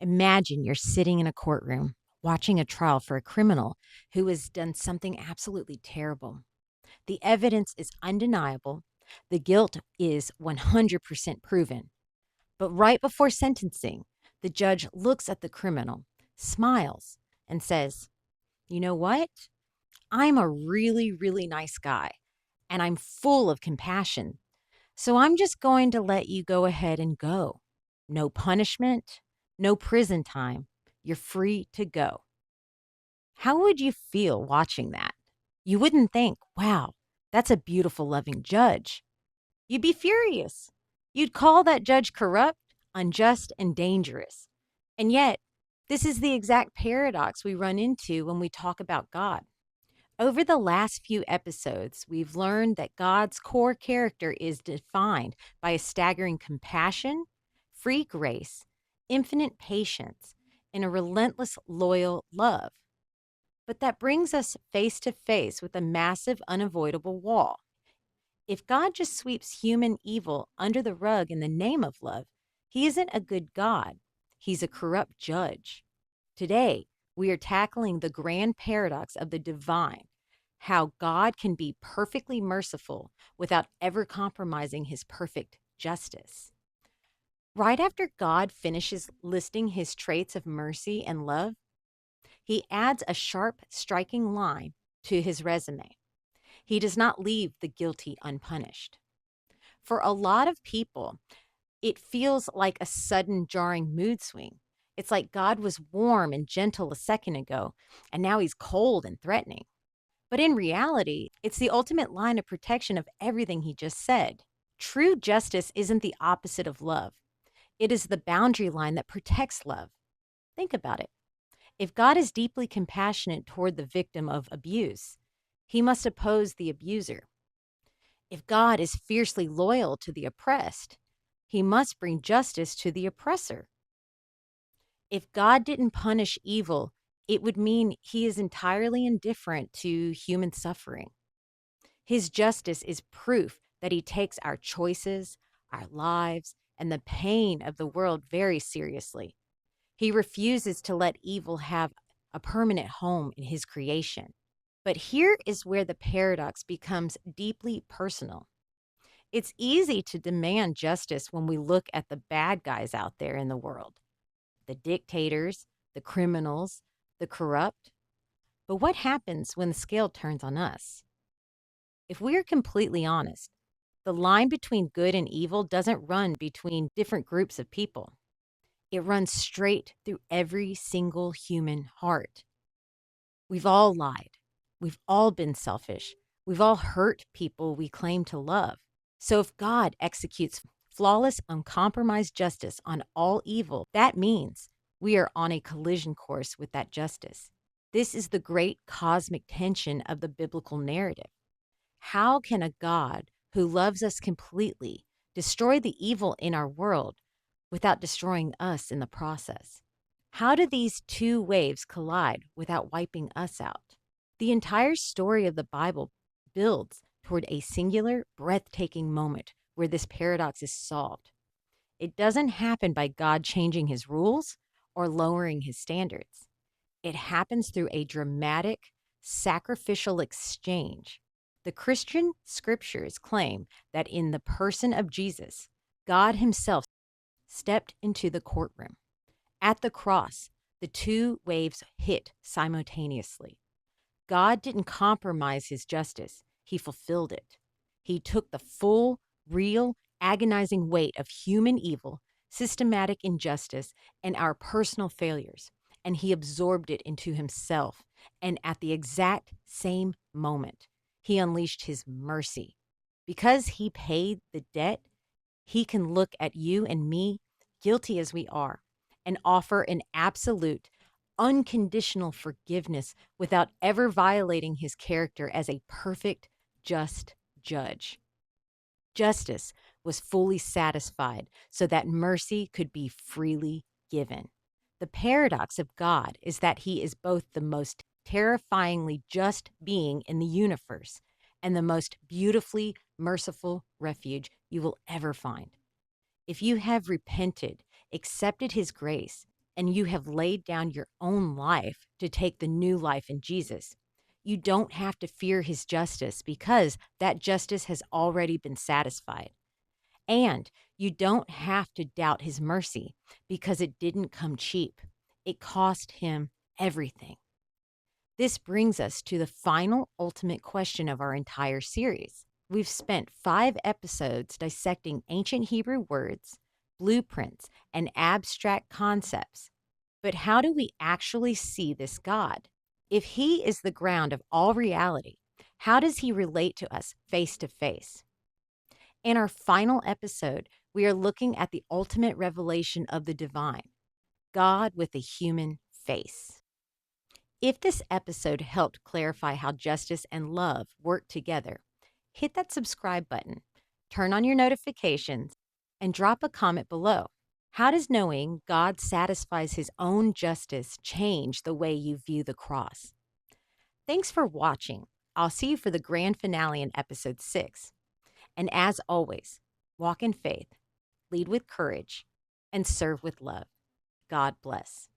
Imagine you're sitting in a courtroom watching a trial for a criminal who has done something absolutely terrible. The evidence is undeniable. The guilt is 100% proven. But right before sentencing, the judge looks at the criminal, smiles, and says, "You know what? I'm a really, really nice guy, and I'm full of compassion. So I'm just going to let you go ahead and go. No punishment, no prison time. You're free to go." How would you feel watching that? You wouldn't think, wow, that's a beautiful, loving judge. You'd be furious. You'd call that judge corrupt, unjust, and dangerous. And yet, this is the exact paradox we run into when we talk about God. Over the last few episodes, we've learned that God's core character is defined by a staggering compassion, free grace, infinite patience, and a relentless, loyal love. But that brings us face to face with a massive, unavoidable wall. If God just sweeps human evil under the rug in the name of love, he isn't a good God. He's a corrupt judge. Today, we are tackling the grand paradox of the divine, how God can be perfectly merciful without ever compromising his perfect justice. Right after God finishes listing his traits of mercy and love, he adds a sharp, striking line to his resume. He does not leave the guilty unpunished. For a lot of people, it feels like a sudden, jarring mood swing. It's like God was warm and gentle a second ago, and now he's cold and threatening. But in reality, it's the ultimate line of protection of everything he just said. True justice isn't the opposite of love, it is the boundary line that protects love. Think about it. If God is deeply compassionate toward the victim of abuse, he must oppose the abuser. If God is fiercely loyal to the oppressed, he must bring justice to the oppressor. If God didn't punish evil, it would mean he is entirely indifferent to human suffering. His justice is proof that he takes our choices, our lives, and the pain of the world very seriously. He refuses to let evil have a permanent home in his creation. But here is where the paradox becomes deeply personal. It's easy to demand justice when we look at the bad guys out there in the world, the dictators, the criminals, the corrupt. But what happens when the scale turns on us? If we are completely honest, the line between good and evil doesn't run between different groups of people. It runs straight through every single human heart. We've all lied. We've all been selfish. We've all hurt people we claim to love. So if God executes flawless, uncompromised justice on all evil, that means we are on a collision course with that justice. This is the great cosmic tension of the biblical narrative. How can a God who loves us completely destroy the evil in our world without destroying us in the process? How do these two waves collide without wiping us out? The entire story of the Bible builds toward a singular, breathtaking moment where this paradox is solved. It doesn't happen by God changing his rules or lowering his standards. It happens through a dramatic, sacrificial exchange. The Christian scriptures claim that in the person of Jesus, God himself stepped into the courtroom. At the cross, the two waves hit simultaneously. God didn't compromise his justice, he fulfilled it. He took the full, real, agonizing weight of human evil, systematic injustice, and our personal failures, and he absorbed it into himself. And at the exact same moment, he unleashed his mercy. Because he paid the debt, he can look at you and me, guilty as we are, and offer an absolute, unconditional forgiveness without ever violating his character as a perfect, just judge. Justice was fully satisfied so that mercy could be freely given. The paradox of God is that he is both the most terrifyingly just being in the universe and the most beautifully merciful refuge you will ever find. If you have repented, accepted his grace, and you have laid down your own life to take the new life in Jesus. You don't have to fear his justice because that justice has already been satisfied. And you don't have to doubt his mercy because it didn't come cheap. It cost him everything. This brings us to the final ultimate question of our entire series. We've spent 5 episodes dissecting ancient Hebrew words, blueprints, and abstract concepts. But how do we actually see this God? If he is the ground of all reality, how does he relate to us face to face? In our final episode, we are looking at the ultimate revelation of the divine, God with a human face. If this episode helped clarify how justice and love work together, hit that subscribe button, turn on your notifications, and drop a comment below. How does knowing God satisfies his own justice change the way you view the cross? Thanks for watching. I'll see you for the grand finale in episode 6. And as always, walk in faith, lead with courage, and serve with love. God bless.